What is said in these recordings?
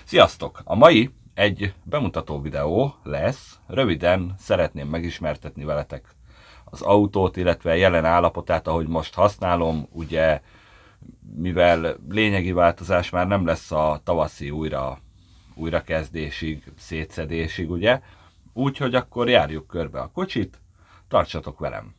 Sziasztok! A mai egy bemutató videó lesz. Röviden szeretném megismertetni veletek az autót, illetve jelen állapotát, ahogy most használom. Ugye, mivel lényegi változás már nem lesz a tavaszi újrakezdésig, szétszedésig, ugye? Úgyhogy akkor járjuk körbe a kocsit, tartsatok velem!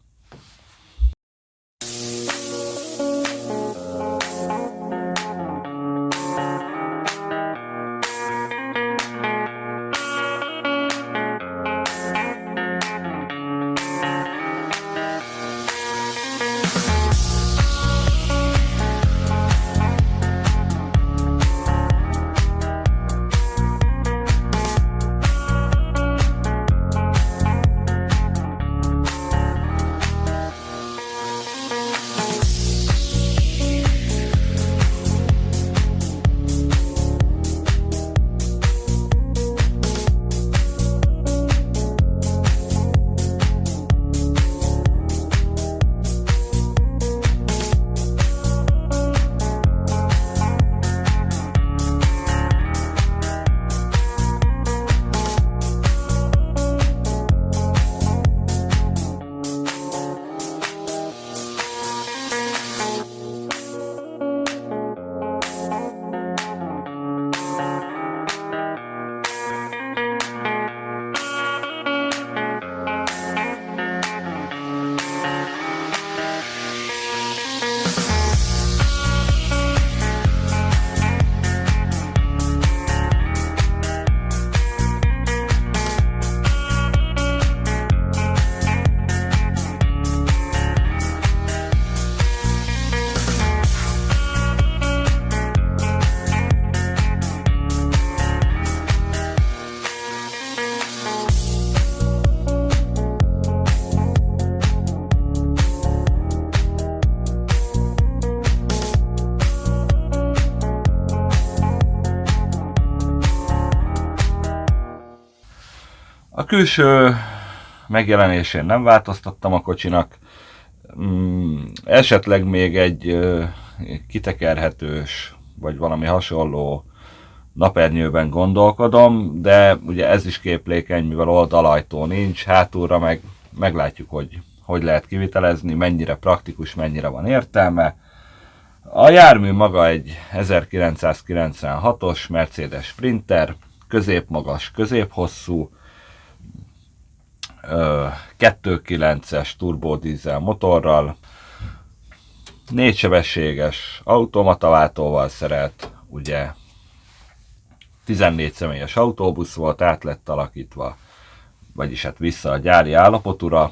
A külső megjelenésén nem változtattam a kocsinak, esetleg még egy kitekerhetős, vagy valami hasonló napernyőben gondolkodom, de ugye ez is képlékeny, mivel oldalajtó nincs, hátulra meg meglátjuk, hogy lehet kivitelezni, mennyire praktikus, mennyire van értelme. A jármű maga egy 1996-os Mercedes Sprinter, középmagas, középhosszú, 2.9-es turbodízel motorral, 4 sebességes automataváltóval szerelt, ugye 14 személyes autóbusz volt, át lett alakítva, vagyis hát vissza a gyári állapotúra.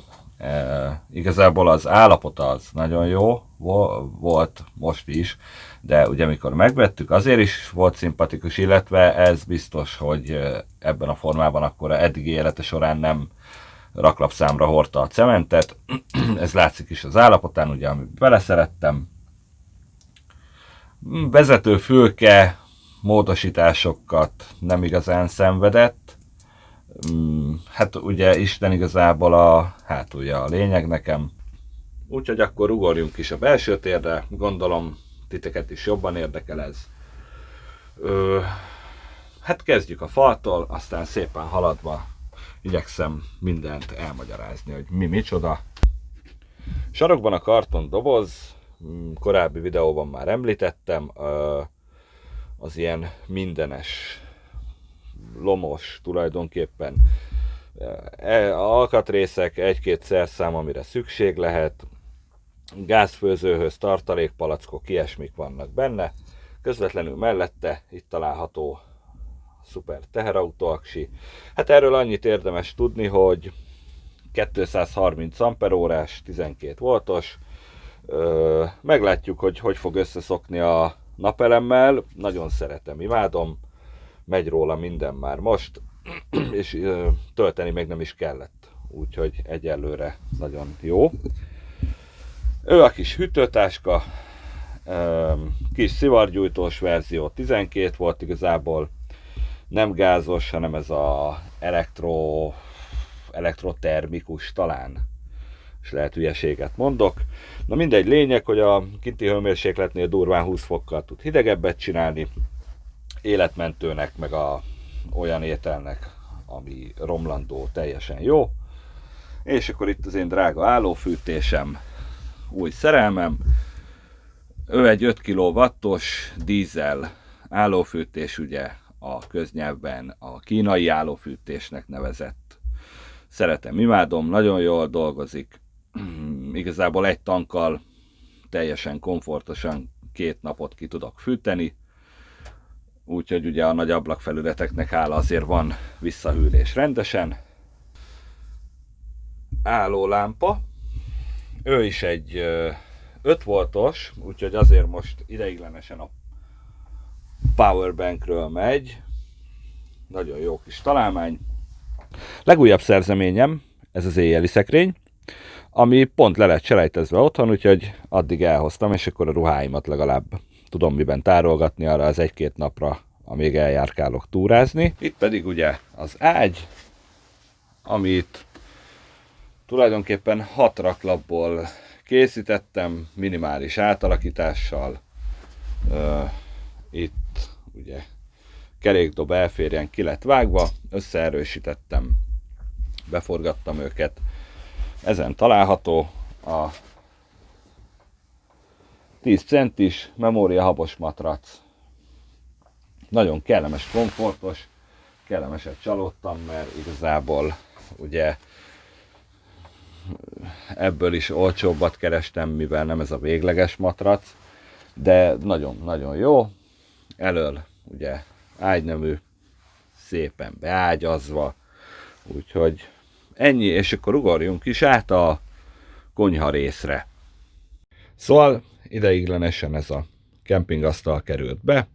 Igazából az állapota az nagyon jó volt most is, de ugye amikor megvettük, azért is volt szimpatikus, illetve ez biztos, hogy ebben a formában akkor eddigi élete során nem raklapszámra hordta a cementet. Ez látszik is az állapotán, ugye, amit beleszerettem. Vezetőfülke módosításokat nem igazán szenvedett. Hát ugye Isten igazából a hátulja a lényeg nekem. Úgyhogy akkor ugorjunk is a belső térre, gondolom titeket is jobban érdekel ez. Hát kezdjük a faltól, aztán szépen haladva igyekszem mindent elmagyarázni, hogy mi micsoda. Sarokban a karton doboz, korábbi videóban már említettem, az ilyen mindenes, lomos tulajdonképpen. Alkatrészek, egy-két szerszám, amire szükség lehet, gázfőzőhöz tartalékpalackok, ilyesmik vannak benne. Közvetlenül mellette itt található szuper teherautó aksi. Hát erről annyit érdemes tudni, hogy 230 amperórás, 12 voltos. Meglátjuk, hogy fog összeszokni a napelemmel. Nagyon szeretem, imádom. Megy róla minden már most, és tölteni még nem is kellett. Úgyhogy egyelőre nagyon jó. Ő a kis hűtőtáska, kis szivargyújtós verzió, 12 volt igazából. Nem gázos, hanem ez a elektrotermikus talán. És lehet hülyeséget mondok. Na mindegy, lényeg, hogy a kinti hőmérsékletnél durván 20 fokkal tud hidegebbet csinálni. életmentőnek, meg olyan ételnek, ami romlandó, teljesen jó. És akkor itt az én drága állófűtésem, új szerelmem. Ő egy 5 kW-os dízel állófűtés, ugye a köznyelvben a kínai állófűtésnek nevezett. Szeretem, imádom, nagyon jól dolgozik. Igazából egy tankkal teljesen komfortosan 2 napot ki tudok fűteni. Úgyhogy ugye a nagy ablakfelületeknek hála azért van visszahűlés rendesen. Állólámpa. Ő is egy 5 voltos, úgyhogy azért most ideiglenesen a powerbankről megy. Nagyon jó kis találmány. Legújabb szerzeményem, ez az éjjeli szekrény, ami pont le lett selejtezve otthon, úgyhogy addig elhoztam, és akkor a ruháimat legalább tudom miben tárolgatni arra az 1-2 napra, amíg eljárkálok túrázni. Itt pedig ugye az ágy, amit tulajdonképpen 6 raklapból készítettem, minimális átalakítással. Itt ugye kerékdob elférjen, ki lett vágva, összeerősítettem, beforgattam őket. Ezen található a 10 centis memória habos matrac. Nagyon kellemes, komfortos, kellemeset csalódtam, mert igazából ugye ebből is olcsóbbat kerestem, mivel nem ez a végleges matrac, de nagyon-nagyon jó. Elől ugye ágynemű, szépen beágyazva, úgyhogy ennyi, és akkor ugorjunk is át a konyha részre. Szóval ideiglenesen ez a kempingasztal került be,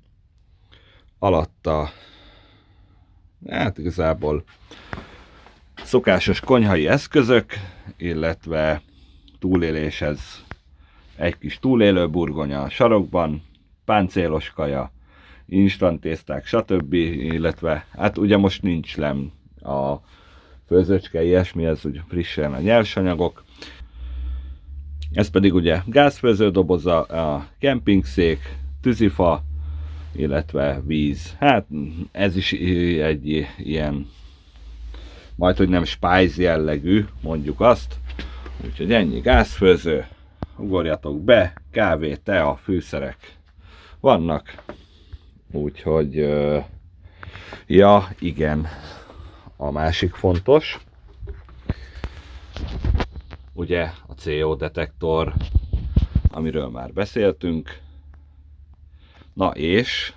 alatta hát igazából szokásos konyhai eszközök, illetve túléléshez egy kis túlélő burgonya a sarokban, páncélos kaja, instant tészták, stb. Illetve hát ugye most nincs lem a főzőcske, ilyesmi, ez ugye frissen a nyersanyagok. Ez pedig ugye gázfőződoboza, a kempingszék, tűzifa, illetve víz. Hát ez is egy ilyen, majd hogy nem spice jellegű, mondjuk azt. Úgyhogy ennyi gázfőző, ugorjatok be, kávé, tea, fűszerek vannak. Úgyhogy, ja igen, a másik fontos, ugye a CO detektor, amiről már beszéltünk. Na és,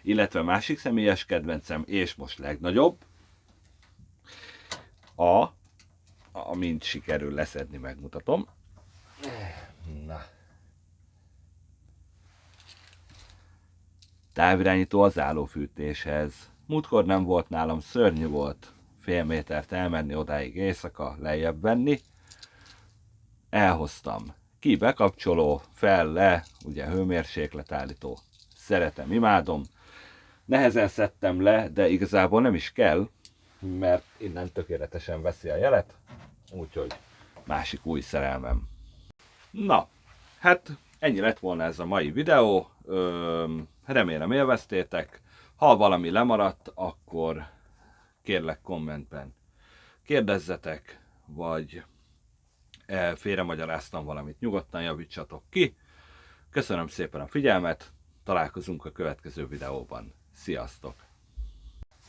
illetve másik személyes kedvencem, és most legnagyobb, amint sikerül leszedni, megmutatom. Na. Távirányító az állófűtéshez. Múltkor nem volt nálam, szörnyű volt fél métert elmenni odáig éjszaka, lejjebb venni. Elhoztam. Ki, bekapcsoló, fel, le, ugye hőmérsékletállító. Szeretem, imádom. Nehezen szedtem le, de igazából nem is kell, mert innen tökéletesen veszi a jelet. Úgyhogy másik új szerelmem. Na, hát ennyi lett volna ez a mai videó. Remélem élveztétek. Ha valami lemaradt, akkor kérlek kommentben kérdezzetek, vagy félremagyaráztam valamit, nyugodtan javítsatok ki. Köszönöm szépen a figyelmet, találkozunk a következő videóban. Sziasztok!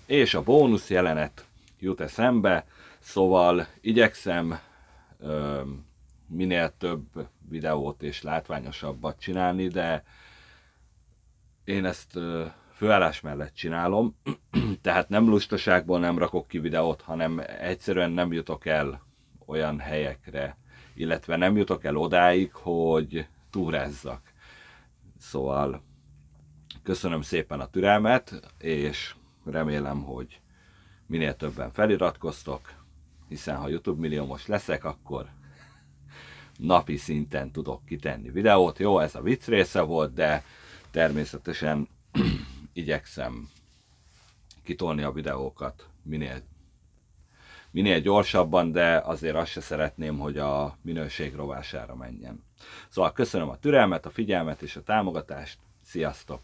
És a bónusz jelenet jut eszembe, szóval igyekszem minél több videót és látványosabbat csinálni, de én ezt főállás mellett csinálom, tehát nem lustaságból nem rakok ki videót, hanem egyszerűen nem jutok el olyan helyekre, illetve nem jutok el odáig, hogy túrázzak. Szóval köszönöm szépen a türelmet, és remélem, hogy minél többen feliratkoztok, hiszen ha YouTube milliómos leszek, akkor napi szinten tudok kitenni videót. Jó, ez a vicc része volt, de természetesen igyekszem kitolni a videókat minél gyorsabban, de azért azt se szeretném, hogy a minőség rovására menjen. Szóval köszönöm a türelmet, a figyelmet és a támogatást. Sziasztok!